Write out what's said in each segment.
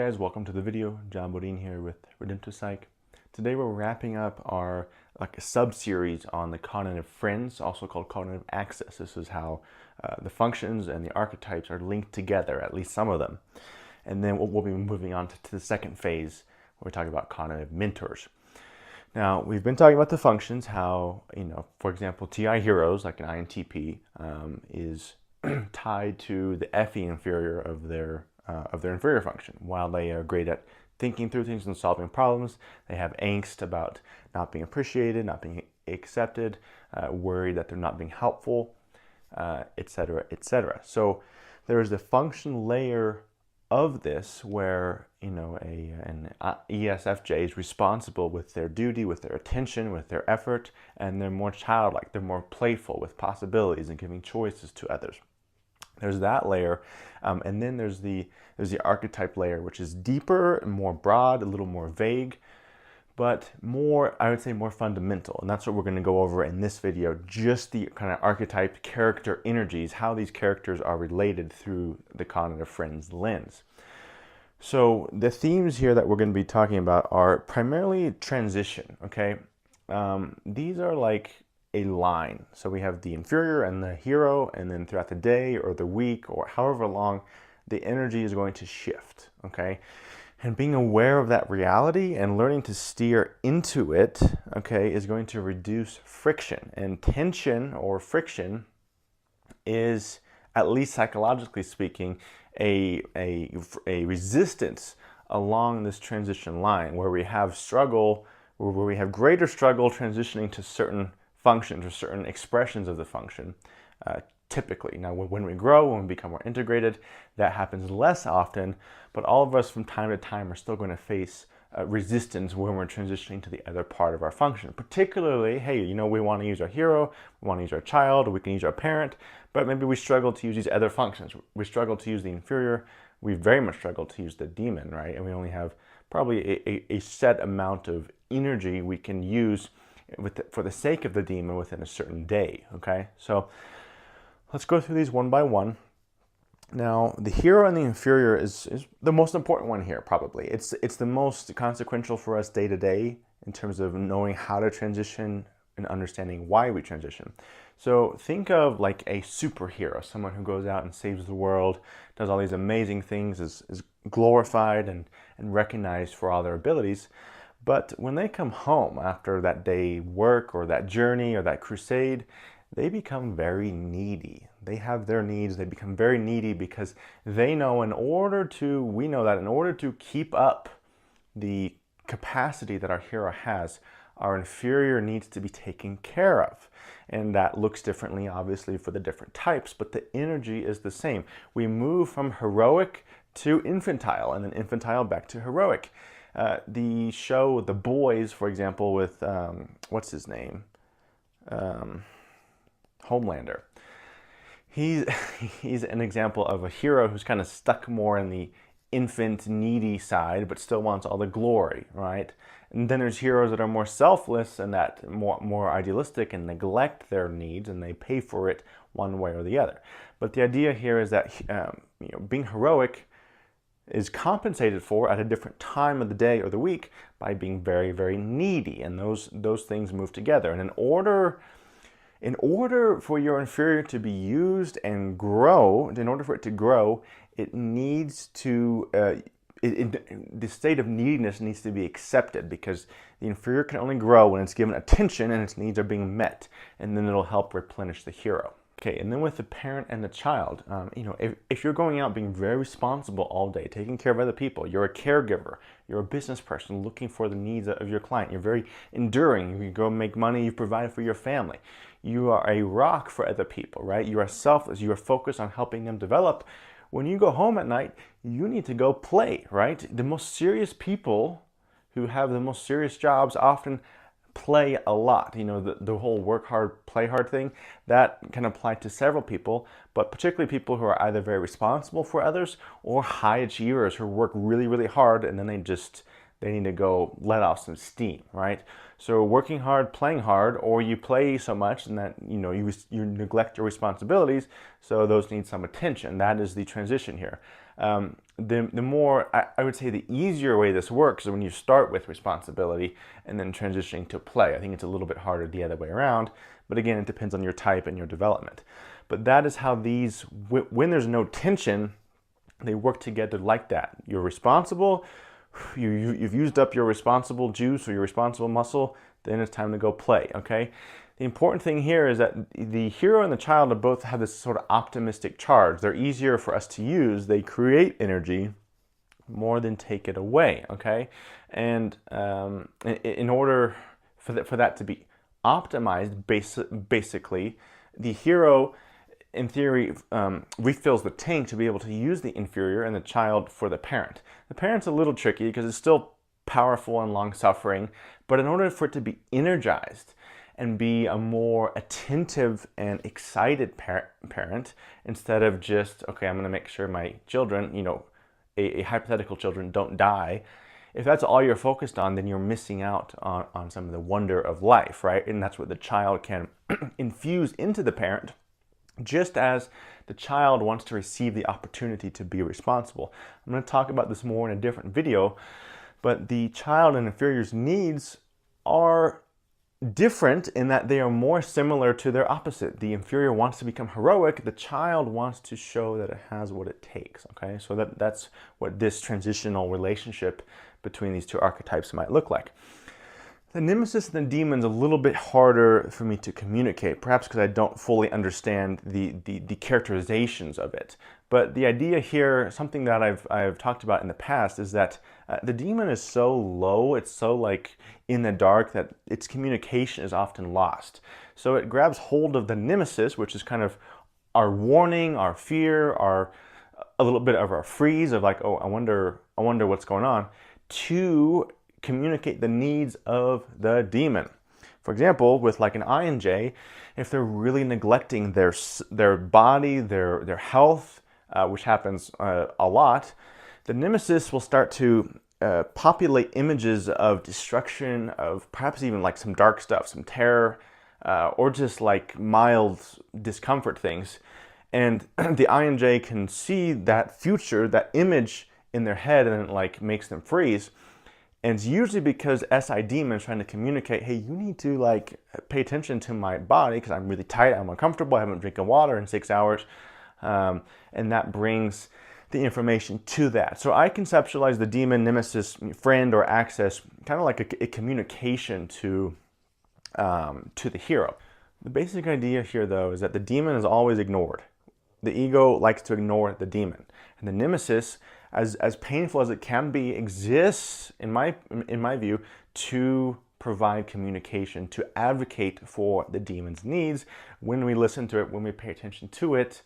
guys, welcome to the video. John Bodine here with Redemptive Psych. Today we're wrapping up our a sub-series on the cognitive friends, also called cognitive axis. This is how the functions and the archetypes are linked together, at least some of them. And then we'll be moving on to the second phase where we talk about cognitive mentors. Now, we've been talking about the functions, how, for example, TI heroes, like an INTP, is tied to the FE inferior of their inferior function. While they are great at thinking through things and solving problems, they have angst about not being appreciated, not being accepted, worried that they're not being helpful, etc., etc. So there is the function layer of this where an ESFJ is responsible with their duty, with their attention, with their effort, and they're more childlike, they're more playful with possibilities and giving choices to others. There's that layer, and then there's the archetype layer, which is deeper and more broad, a little more vague, but more, I would say, more fundamental. And that's what we're going to go over in this video, just the kind of archetype character energies, how these characters are related through the cognitive friends lens. So the themes here that we're going to be talking about are primarily transition, okay? These are like a line. So we have the inferior and the hero, and then throughout the day or the week or however long, the energy is going to shift, okay? And being aware of that reality and learning to steer into it, okay, is going to reduce friction. And tension or friction is, at least psychologically speaking, a resistance along this transition line where we have struggle, where we have greater struggle transitioning to certain functions or certain expressions of the function, typically. Now, when we grow, when we become more integrated, that happens less often, but all of us from time to time are still going to face resistance when we're transitioning to the other part of our function. Particularly, hey, we want to use our hero, we want to use our child, or we can use our parent, but maybe we struggle to use these other functions. We struggle to use the inferior, we very much struggle to use the demon, right? And we only have probably a set amount of energy we can use for the sake of the demon within a certain day, okay? So let's go through these one by one. Now, the hero and the inferior is the most important one here, probably. It's the most consequential for us day to day in terms of knowing how to transition and understanding why we transition. So think of like a superhero, someone who goes out and saves the world, does all these amazing things, is glorified and recognized for all their abilities. But when they come home after that day work or that journey or that crusade, they become very needy. They have their needs, they become very needy because they know we know that in order to keep up the capacity that our hero has, our inferior needs to be taken care of. And that looks differently, obviously, for the different types, but the energy is the same. We move from heroic to infantile, and then infantile back to heroic. The show The Boys, for example, with, what's his name? Homelander. He's an example of a hero who's kind of stuck more in the infant, needy side, but still wants all the glory, right? And then there's heroes that are more selfless and that more idealistic and neglect their needs, and they pay for it one way or the other. But the idea here is that being heroic is compensated for at a different time of the day or the week by being very, very needy, and those things move together. And in order for your inferior to be used and grow, in order for it to grow, it needs to, the state of neediness needs to be accepted, because the inferior can only grow when it's given attention and its needs are being met, and then it'll help replenish the hero. Okay, and then with the parent and the child, if you're going out being very responsible all day, taking care of other people, you're a caregiver, you're a business person looking for the needs of your client, you're very enduring, you go make money, you provide for your family, you are a rock for other people, right? You are selfless, you are focused on helping them develop. When you go home at night, you need to go play, right? The most serious people who have the most serious jobs often play a lot. The whole work hard, play hard thing, that can apply to several people, but particularly people who are either very responsible for others or high achievers who work really, really hard, and then they need to go let off some steam, right? So working hard, playing hard, or you play so much and that you neglect your responsibilities, so those need some attention. That is the transition here. The more, I would say the easier way this works is when you start with responsibility and then transitioning to play. I think it's a little bit harder the other way around, but again, it depends on your type and your development. But that is how these, when there's no tension, they work together like that. You're responsible, you've used up your responsible juice or your responsible muscle, then it's time to go play, okay? The important thing here is that the hero and the child both have this sort of optimistic charge. They're easier for us to use. They create energy more than take it away, okay? And in order for that to be optimized, basically, the hero, in theory, refills the tank to be able to use the inferior, and the child for the parent. The parent's a little tricky because it's still powerful and long-suffering, but in order for it to be energized and be a more attentive and excited parent, instead of just, okay, I'm going to make sure my children, a hypothetical children, don't die. If that's all you're focused on, then you're missing out on some of the wonder of life, right? And that's what the child can infuse into the parent, just as the child wants to receive the opportunity to be responsible. I'm going to talk about this more in a different video, but the child and inferior's needs are different in that they are more similar to their opposite. The inferior wants to become heroic. The child wants to show that it has what it takes, okay? So that's what this transitional relationship between these two archetypes might look like. The Nemesis and the Demon's a little bit harder for me to communicate, perhaps because I don't fully understand the characterizations of it. But the idea here, something that I've talked about in the past, is that the demon is so low, it's so like in the dark, that its communication is often lost. So it grabs hold of the Nemesis, which is kind of our warning, our fear, a little bit of our freeze of like, oh, I wonder what's going on, to communicate the needs of the demon. For example, with like an INJ, if they're really neglecting their body, their health, which happens a lot, the Nemesis will start to populate images of destruction, of perhaps even like some dark stuff, some terror, or just like mild discomfort things. And the INJ can see that future, that image in their head, and it like makes them freeze. And it's usually because SI demon is trying to communicate, hey, you need to like pay attention to my body because I'm really tight, I'm uncomfortable, I haven't drinking water in 6 hours. And that brings the information to that. So I conceptualize the demon, nemesis, friend, or access kind of like a communication to the hero. The basic idea here, though, is that the demon is always ignored. The ego likes to ignore the demon. And the nemesis, as painful as it can be, exists, in my view, to provide communication, to advocate for the demon's needs. When we listen to it, when we pay attention to it,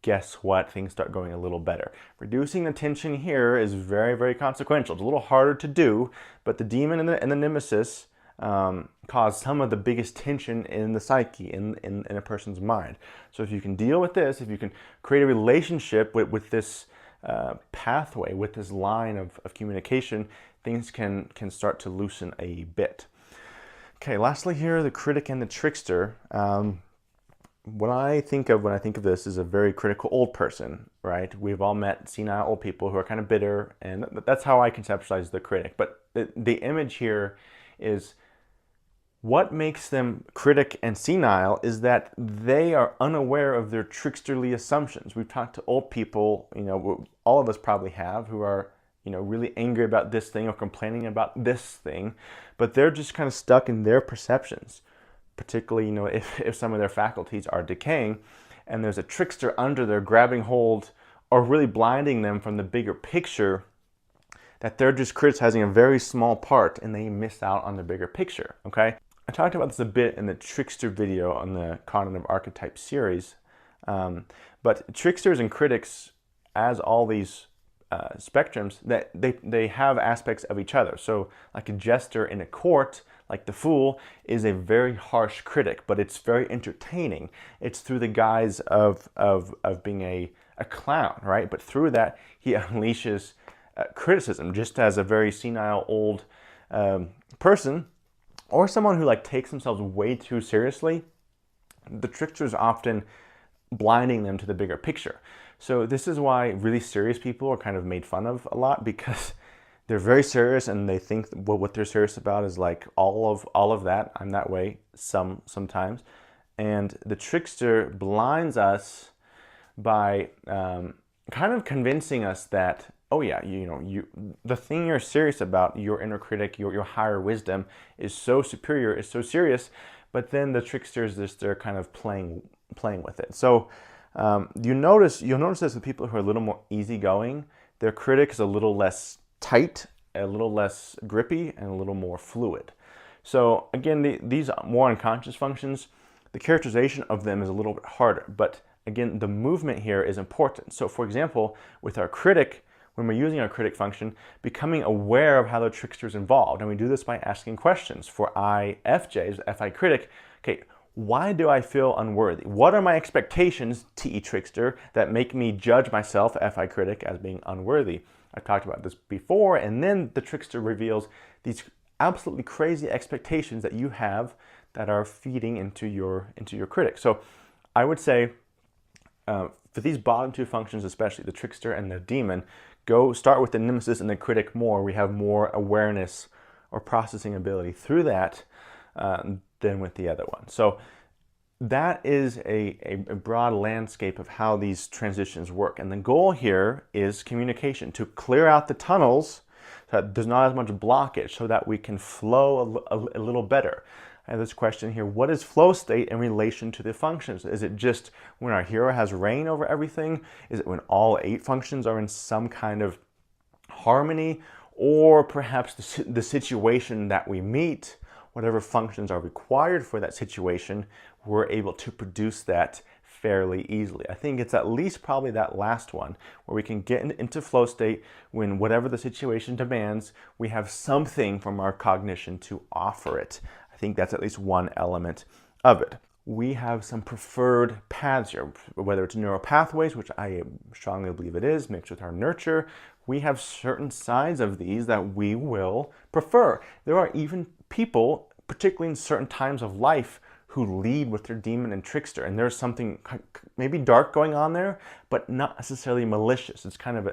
guess what? Things start going a little better. Reducing the tension here is very, very consequential. It's a little harder to do, but the demon and the nemesis cause some of the biggest tension in the psyche, in a person's mind. So if you can deal with this, if you can create a relationship with this pathway, with this line of communication, things can start to loosen a bit. Okay, lastly here, the critic and the trickster. What I think of when I think of this is a very critical old person, right? We've all met senile old people who are kind of bitter, and that's how I conceptualize the critic. But the image here is what makes them critic and senile is that they are unaware of their tricksterly assumptions. We've talked to old people, all of us probably have, who are, really angry about this thing or complaining about this thing, but they're just kind of stuck in their perceptions, particularly, if some of their faculties are decaying, and there's a trickster under there grabbing hold or really blinding them from the bigger picture, that they're just criticizing a very small part and they miss out on the bigger picture, okay? I talked about this a bit in the trickster video on the Cognitive Archetype series, but tricksters and critics, as all these spectrums, that they have aspects of each other. So like a jester in a court, like the fool, is a very harsh critic, but it's very entertaining. It's through the guise of being a clown, right? But through that, he unleashes criticism, just as a very senile old person, or someone who like takes themselves way too seriously. The trickster is often blinding them to the bigger picture. So this is why really serious people are kind of made fun of a lot, because they're very serious and they think what they're serious about is like all of that. I'm that way sometimes. And the trickster blinds us by kind of convincing us that, oh yeah, the thing you're serious about, your inner critic, your higher wisdom is so superior, is so serious, but then the trickster is just, they're kind of playing with it. So you'll notice this with people who are a little more easygoing. Their critic is a little less tight, a little less grippy, and a little more fluid. So again, these more unconscious functions, the characterization of them is a little bit harder, but again, the movement here is important. So for example, with our critic, when we're using our critic function, becoming aware of how the trickster is involved. And we do this by asking questions. For IFJs, FI critic, okay, why do I feel unworthy? What are my expectations, TE trickster, that make me judge myself, FI critic, as being unworthy? I've talked about this before, and then the trickster reveals these absolutely crazy expectations that you have that are feeding into your critic. So I would say for these bottom two functions, especially the trickster and the demon, go start with the nemesis and the critic more. We have more awareness or processing ability through that than with the other one. So that is a broad landscape of how these transitions work. And the goal here is communication, to clear out the tunnels so that there's not as much blockage, so that we can flow a little better. I have this question here: what is flow state in relation to the functions? Is it just when our hero has reign over everything? Is it when all 8 functions are in some kind of harmony? Or perhaps the situation that we meet, whatever functions are required for that situation, we're able to produce that fairly easily. I think it's at least probably that last one, where we can get into flow state when whatever the situation demands, we have something from our cognition to offer it. I think that's at least one element of it. We have some preferred paths here, whether it's neural pathways, which I strongly believe it is, mixed with our nurture. We have certain sides of these that we will prefer. There are even people, particularly in certain times of life, who lead with their demon and trickster, and there's something maybe dark going on there, but not necessarily malicious. It's kind of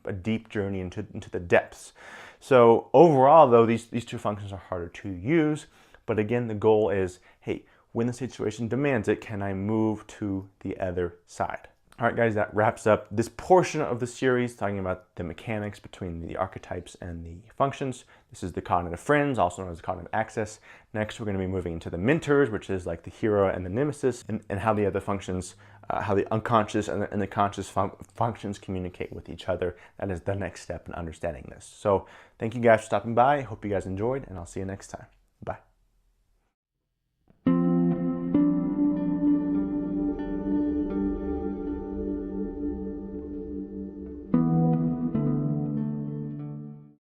a deep journey into the depths. So overall, though, these two functions are harder to use. But again, the goal is, hey, when the situation demands it, can I move to the other side? All right, guys, that wraps up this portion of the series, talking about the mechanics between the archetypes and the functions. This is the cognitive friends, also known as cognitive access. Next, we're going to be moving into the mentors, which is like the hero and the nemesis, and how the other functions, how the unconscious and the conscious functions communicate with each other. That is the next step in understanding this. So thank you guys for stopping by. Hope you guys enjoyed, and I'll see you next time. Bye.